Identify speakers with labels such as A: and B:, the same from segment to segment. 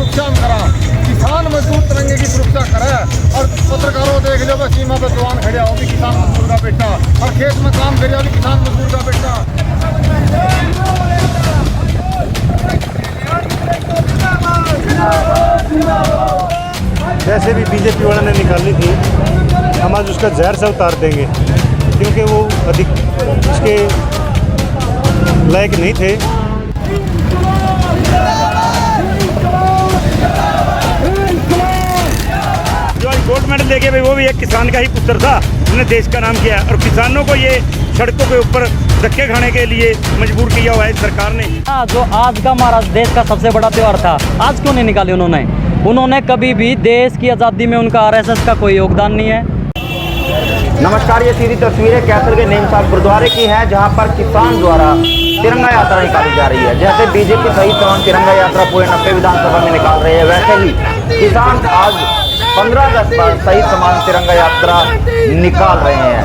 A: सुरक्षा में करा। किसान मजदूर तिरंगे की सुरक्षा करे। और पत्रकारों देख लो बस सीमा पे जवान खड़े हो भी किसान मजदूर का बेटा, और खेत में काम करे हो भी किसान मजदूर का बेटा।
B: जैसे भी बीजेपी वालों ने निकाली थी, हम आज उसका जहर से उतार देंगे, क्योंकि वो अधिक उसके लायक नहीं थे। जो आज गोल्ड मेडल लेके भाई वो भी एक किसान का ही पुत्र था, उसने देश का नाम किया, और किसानों को ये सड़कों के ऊपर धक्के खाने के लिए मजबूर किया हुआ है सरकार ने।
C: जो आज का हमारा देश का सबसे बड़ा त्यौहार था, आज क्यों नहीं निकाले उन्होंने कभी भी देश की आज़ादी में उनका आरएसएस का कोई योगदान नहीं है।
D: नमस्कार, ये सीधी तस्वीरें कैसर के नीम साहब गुरुद्वारे की है, जहां पर किसान द्वारा तिरंगा यात्रा निकाली जा रही है। जैसे बीजेपी सही तौर तिरंगा यात्रा पूरे 90 विधानसभा में निकाल रहे हैं, वैसे ही किसान आज 15 अगस्त पर सही समान तिरंगा यात्रा निकाल रहे हैं।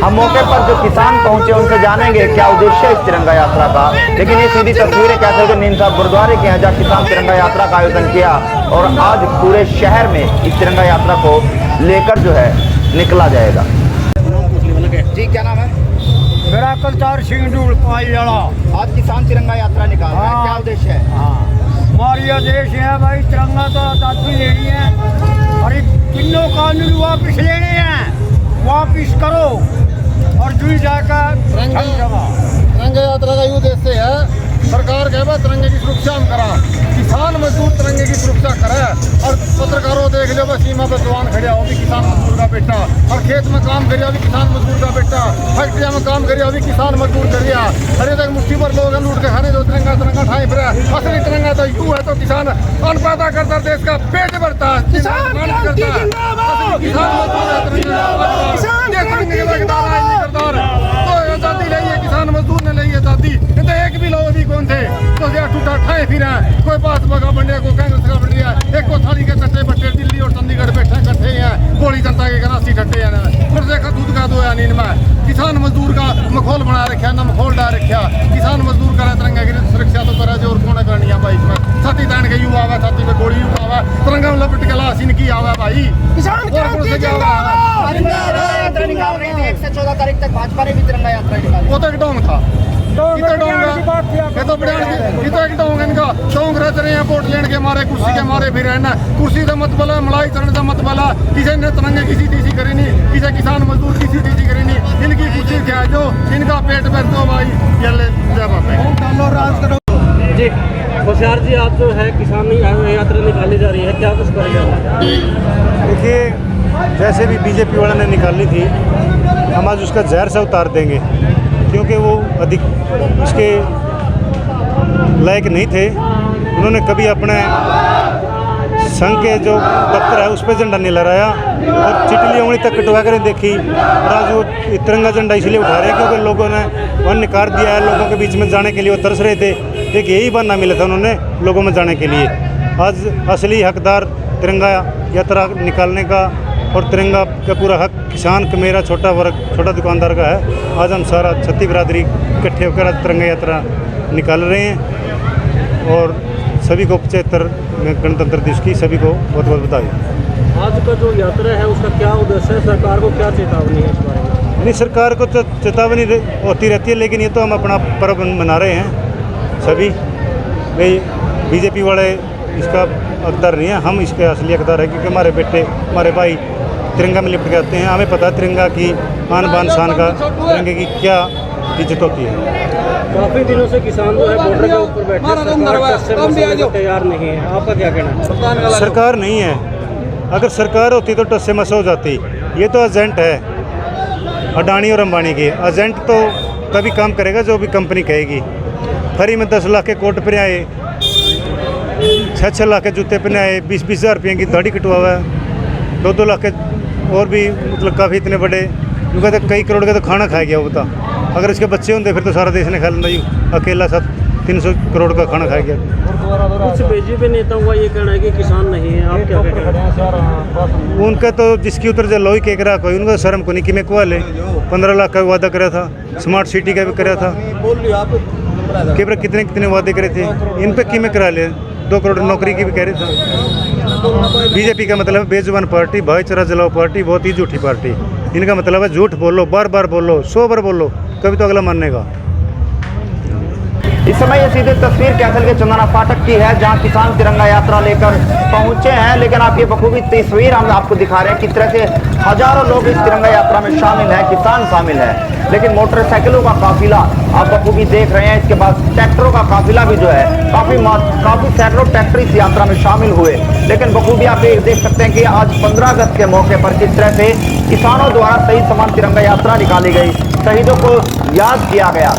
D: हम मौके पर जो किसान पहुंचे उनसे जानेंगे क्या उद्देश्य है इस तिरंगा यात्रा का। लेकिन ये सीधी तस्वीरें कैसर के नीम साहब गुरुद्वारे की हैं, जहाँ किसान तिरंगा यात्रा का आयोजन किया और आज पूरे शहर में इस तिरंगा यात्रा को लेकर जो है निकला जाएगा। जी, क्या नाम है?
A: मेरा कलचार सिंह डूल पाई वाला।
D: आज किसान तिरंगा यात्रा निकाल रहे हैं, क्या उद्देश्य है?
A: हमारी आदेश है भाई, तिरंगा तो आज़ादी लेनी है और तीनों कानून वापिस लेने हैं, वापिस करो और जुड़ जाकर तिरंगा यात्रा का उद्देश्य है सरकार कहे तिरंगे की सुरक्षा में करा। किसान मजदूर तिरंगे की सुरक्षा करे। और पत्रकारों देख लो बस सीमा पे जवान खड़े हो भी किसान मजदूर का बेटा, और खेत में काम करे हो भी किसान मजदूर का बेटा, फैक्ट्रिया में काम करे हो भी किसान मजदूर करिया। अरे तक मुट्ठी पर लोग लूट के खाने दो तिरंगा तिरंगा ठाई फिर। असली तिरंगा तो यूं है तो किसान अन्न पैदा करता, देश का पेट भरता है, किसान करता है। आजादी ली है किसान मजदूर ने ली आजादी, तो एक भी लोग भी कौन थे तो टूटा ठाए फिर कोई बात बगा बंडिया को कांग्रेस का बन गया, एक को थाली के कट्टे बट्टे दिल्ली और चंडीगढ़ बैठे कट्ठे हैं, गोली जनता के गनासी कट्टे हैं, फिर देखा दूध का दो नींद में किसान मजदूर का मखौल बना रखा, न मखौल डाल रखा। किसान मजदूर करे तिरंगा की सुरक्षा तो करे जो और कौन करनी है भाई। इसमें छाती तान के यू आवा, छाती पे गोली यू आवा, तिरंगा में लपट के लाश इनकी आवा भाई। किसान से क्या
D: निकाल रही थी 1 से 14 तारीख तक भाजपा ने भी तिरंगा यात्रा निकाली।
A: वो तो एक डोंग था, ये तो एक डोंग इनका डोंग रच रहे हैं वोट लेने के मारे, कुर्सी के मारे फिर रहना। कुर्सी से मत बोला, मलाई चढ़ने से मत बोला, किसी ने तिरंगे की सीटी करी नहीं, किसी किसान मजदूर की सीटी करी नहीं। इनकी कुर्सी क्या जो इनका पेट भर दो भाई, ये ले
C: जी होशियार जी, आज जो है किसान यात्रा निकाली जा रही है, क्या कुछ करेगा?
B: देखिए, जैसे भी बीजेपी वालों ने निकाली थी, हम आज उसका जहर से उतार देंगे, क्योंकि वो अधिक उसके लायक नहीं थे। उन्होंने कभी अपने संघ के जो दफ्तर है उस पर झंडा नहीं लहराया और चिटली उंगली तक कटवा कर देखी। और आज वो तिरंगा झंडा इसलिए उठा रहे हैं क्योंकि लोगों ने वन निकाल दिया है, लोगों के बीच में जाने के लिए वो तरस रहे थे। एक यही बहाना मिला था उन्होंने लोगों में जाने के लिए। आज असली हकदार तिरंगा यात्रा निकालने का और तिरंगा का पूरा हक किसान का, मेरा छोटा वर्ग, छोटा दुकानदार का है। आज हम सारा छत्ती बिरादरी इकट्ठे होकर आज तिरंगा यात्रा निकाल रहे हैं और सभी को 75 गणतंत्र दिवस की सभी को बहुत बहुत बधाई।
C: आज का जो यात्रा है उसका क्या उद्देश्य है, सरकार को क्या चेतावनी है इस बारे में?
B: नहीं, सरकार को तो चेतावनी होती रहती है, लेकिन ये तो हम अपना पर्व मना रहे हैं सभी। भाई बीजेपी वाले इसका हकदार नहीं है, हम इसके असली हकदार है, क्योंकि हमारे बेटे हमारे भाई तिरंगा में लिपट के आते हैं। हमें पता है तिरंगा की आन बान शान का, तिरंगे की क्या इज्जत होती है।
C: काफ़ी दिनों से किसान जो है बॉर्डर के ऊपर बैठे, सरकार टस से तैयार नहीं है, आपका क्या कहना है?
B: सरकार नहीं है, अगर सरकार होती तो टस से मस हो जाती। ये तो एजेंट है अडानी और अंबानी की। एजेंट तो तभी काम करेगा जो भी कंपनी कहेगी। फ्री में 10 लाख के कोट पर आए, 6-6 लाख के जूते पहने आए, 20-20 हज़ार रुपये की दाढ़ी कटवा है, 2-2 लाख के और भी मतलब काफ़ी इतने बड़े जो कहते कई करोड़ का तो खाना खा गया वो बता। अगर इसके बच्चे होंगे फिर तो सारा देश ने खा लेना। यूँ अकेला 300 करोड़ का खाना खा गया।
C: कुछ बीजेपी नेताओं का ये कहना है कि किसान नहीं है, आप क्या कहते हैं?
B: उनका तो जिसकी उतर जा लोही के करा कोई, उनका शर्म को नहीं कि मैं कुआ ले 15 लाख का वादा करा था, स्मार्ट सिटी का भी करा था, कितने वादे करे थे, इन पे कि मैं करा ले। 2 करोड़ नौकरी की भी कह रहे थे। बीजेपी का मतलब है बेजुबान पार्टी, भाईचारा जलाओ पार्टी, बहुत ही झूठी पार्टी। इनका मतलब है झूठ बोलो, बार बार बोलो, 100 बार बोलो, कभी तो अगला मानेगा।
D: इस समय ये सीधी तस्वीर कैथल के चंदना फाटक की है, जहां किसान तिरंगा यात्रा लेकर पहुंचे हैं। लेकिन आप ये बखूबी तस्वीर हम आपको दिखा रहे हैं, किस तरह से हजारों लोग इस तिरंगा यात्रा में शामिल हैं, किसान शामिल है। लेकिन मोटरसाइकिलों का काफिला आप बखूबी देख रहे हैं। इसके बाद ट्रैक्टरों का काफिला भी जो है काफी सैकड़ों ट्रैक्टर इस यात्रा में शामिल हुए। लेकिन बखूबी आप देख सकते हैं कि आज 15 अगस्त के मौके पर किस तरह से किसानों द्वारा शहीद सम्मान तिरंगा यात्रा निकाली गई, शहीदों को याद किया गया।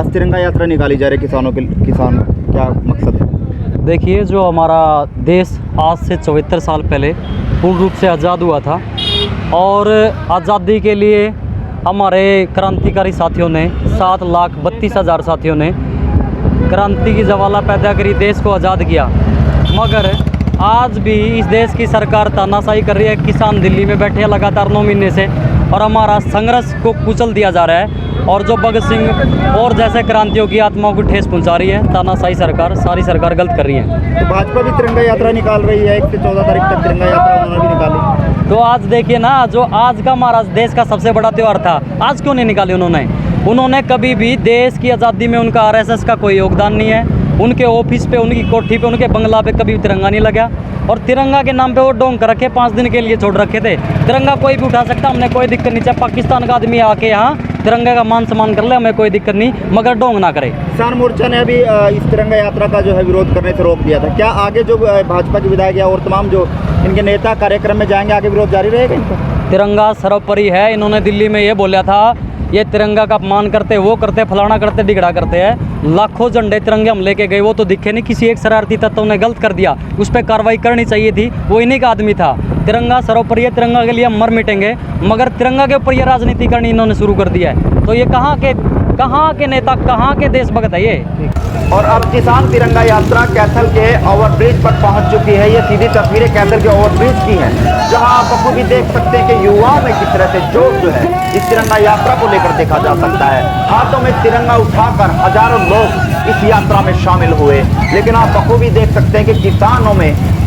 D: आज तिरंगा यात्रा निकाली जा रही है किसान क्या मकसद है?
C: देखिए, जो हमारा देश आज से 74 साल पहले पूर्ण रूप से आज़ाद हुआ था और आज़ादी के लिए हमारे क्रांतिकारी साथियों ने 7,32,000 साथियों ने क्रांति की ज्वाला पैदा करी, देश को आज़ाद किया। मगर आज भी इस देश की सरकार तानाशाही कर रही है। किसान दिल्ली में बैठे हैं लगातार 9 महीने से और हमारा संघर्ष को कुचल दिया जा रहा है। और जो भगत सिंह और जैसे क्रांतियों की आत्माओं को ठेस पहुंचा रही है तानाशाही सरकार, सारी सरकार गलत कर रही है।
D: तो भाजपा भी तिरंगा यात्रा निकाल रही है, 1 से 14 तारीख तक तिरंगा यात्रा उन्होंने भी निकाली।
C: तो आज देखिए ना, जो आज का हमारा देश का सबसे बड़ा त्यौहार था, आज क्यों नहीं निकाली उन्होंने कभी भी देश की आज़ादी में उनका आरएसएस का कोई योगदान नहीं है। उनके ऑफिस पे, उनकी कोठी पे, उनके बंगला पे कभी तिरंगा नहीं लगा और तिरंगा के नाम पे वो डोंग कर रखे, 5 दिन के लिए छोड़ रखे थे। तिरंगा कोई भी उठा सकता, हमने कोई दिक्कत नहीं। चाहे पाकिस्तान का आदमी आके यहाँ तिरंगा का मान सम्मान कर ले, हमें कोई दिक्कत नहीं, मगर डोंग ना करे।
D: किसान मोर्चा ने अभी इस तिरंगा यात्रा का जो है विरोध करने से रोक दिया था। क्या आगे जो भाजपा के विधायक और तमाम जो इनके नेता कार्यक्रम में जाएंगे, आगे विरोध जारी रहेगा इनका?
C: तिरंगा सर्वोपरि है। इन्होंने दिल्ली में ये बोला था, ये तिरंगा का अपमान करते, वो करते, फलाना करते, डिगड़ा करते हैं। लाखों झंडे तिरंगे हम लेके गए, वो तो दिखे नहीं। किसी एक शरारती तत्व ने गलत कर दिया, उस पर कार्रवाई करनी चाहिए थी, वो इन्हीं का आदमी था। तिरंगा सर्वोपरि है, तिरंगा के लिए हम मर मिटेंगे, मगर तिरंगा के ऊपर ये राजनीति करनी इन्होंने शुरू कर दिया है। तो ये कहाँ के नेता, कहाँ के देशभक्त है ये?
D: और अब किसान तिरंगा यात्रा कैथल के ओवरब्रिज पर पहुंच चुकी है। ये सीधी तस्वीरें कैथल के ओवरब्रिज की हैं, जहां आप बखूबी देख सकते हैं कि युवाओं में किस तरह से जोश जो है इस तिरंगा यात्रा को लेकर देखा जा सकता है। हाथों में तिरंगा उठाकर हजारों लोग इस यात्रा में शामिल हुए। लेकिन आप बखूबी देख सकते हैं कि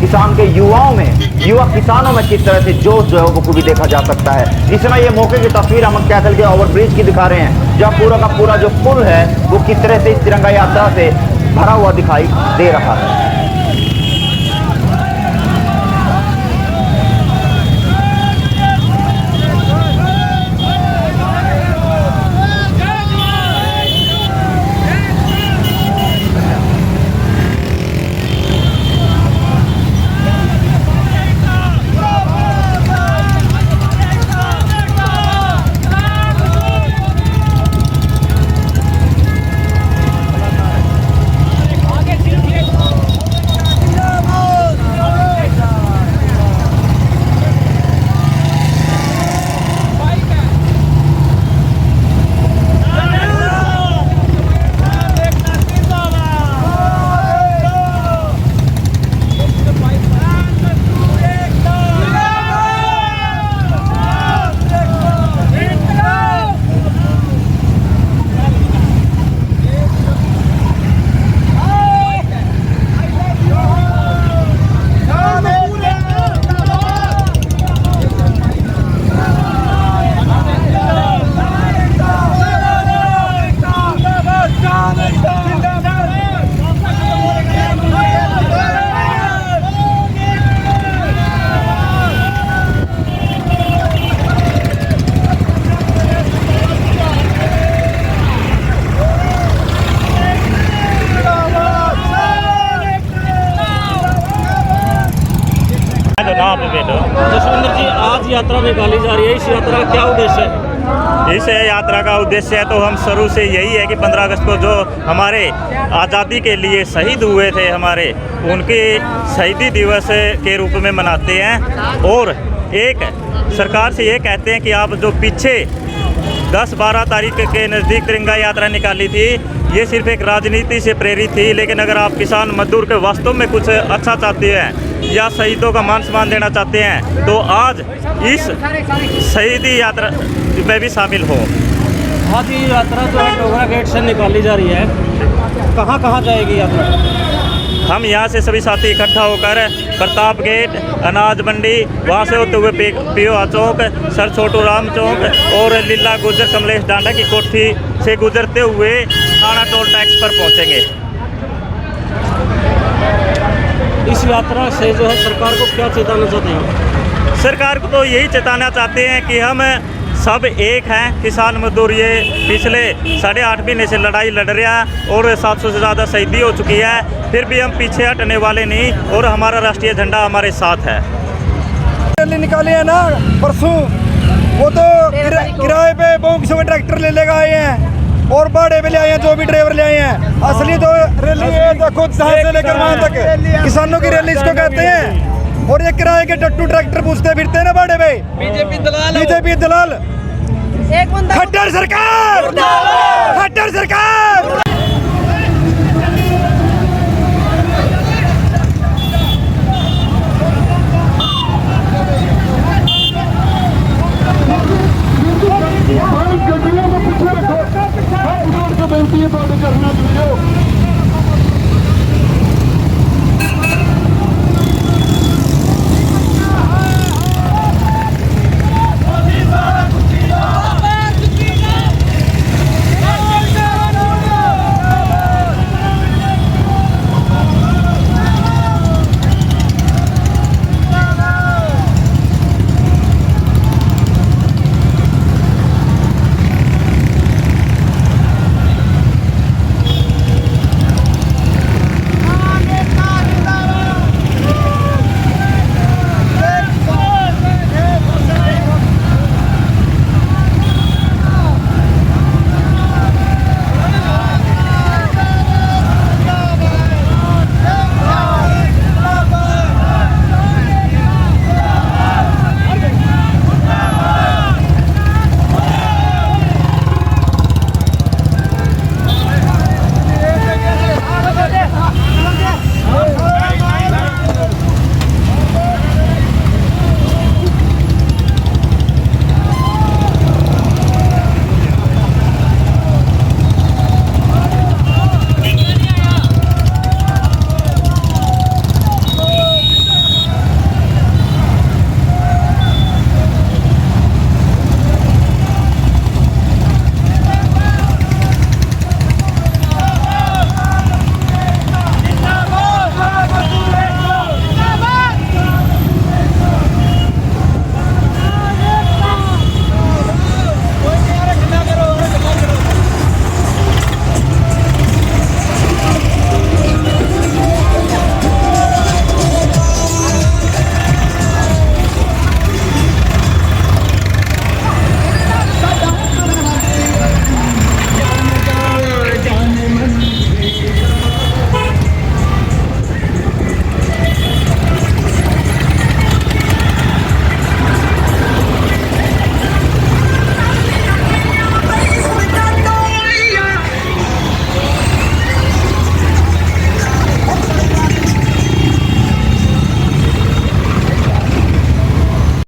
D: किसान के युवाओं में, युवा किसानों में किस तरह से जोश जो है वो बखूबी देखा जा सकता है। इस समय ये मौके की तस्वीर हम कैथल के ओवरब्रिज की दिखा रहे हैं, जहाँ पूरा का पूरा जो पुल है वो किस तरह से इस तिरंगा यात्रा से भरा हुआ दिखाई दे रहा है।
C: जसविंदर जी, आज यात्रा निकाली जा रही है, इस यात्रा का क्या उद्देश्य है?
E: इस यात्रा का उद्देश्य है तो हम शुरू से यही है कि 15 अगस्त को जो हमारे आज़ादी के लिए शहीद हुए थे हमारे, उनके शहीदी दिवस के रूप में मनाते हैं। और एक सरकार से ये कहते हैं कि आप जो पीछे 10-12 तारीख के नज़दीक तिरंगा यात्रा निकाली थी, ये सिर्फ एक राजनीति से प्रेरित थी। लेकिन अगर आप किसान मजदूर के वास्तव में कुछ अच्छा चाहते हैं या शहीदों का मान सम्मान देना चाहते हैं तो आज इस शहीदी यात्रा में भी शामिल हो।
C: आज ये यात्रा जो है डोगरा गेट से निकाली जा रही है, कहाँ कहाँ जाएगी यात्रा?
E: हम यहाँ से सभी साथी इकट्ठा होकर प्रताप गेट, अनाज मंडी, वहाँ से होते हुए पियोहा चौक, सर छोटू राम चौक और लीला गुजर कमलेश डांडा की कोठी से गुजरते हुए थाना टोल टैक्स पर पहुँचेंगे।
C: इस यात्रा से जो है सरकार को क्या चेताना चाहते हैं?
E: सरकार को तो यही चेताना चाहते हैं कि हम सब एक हैं। किसान मजदूर ये पिछले 8.5 महीने से लड़ाई लड़ रहे हैं और 700 से ज़्यादा शहीदी हो चुकी है, फिर भी हम पीछे हटने वाले नहीं और हमारा राष्ट्रीय झंडा हमारे साथ है।
A: रैली निकाले हैं ना परसों, वो तो किराए पे बहुत किस्म के ट्रैक्टर ले लेकर आए हैं
F: और बाड़े पे ले आए हैं, जो भी ड्राइवर ले आए हैं। असली तो रैली है, देखो जहाँ से लेकर वहाँ तक किसानों की रैली इसको कहते हैं। और ये किराए के टट्टू ट्रैक्टर पूछते फिरते हैं ना बाड़े पे, बीजेपी दलाल। खट्टर सरकार, खट्टर सरकार।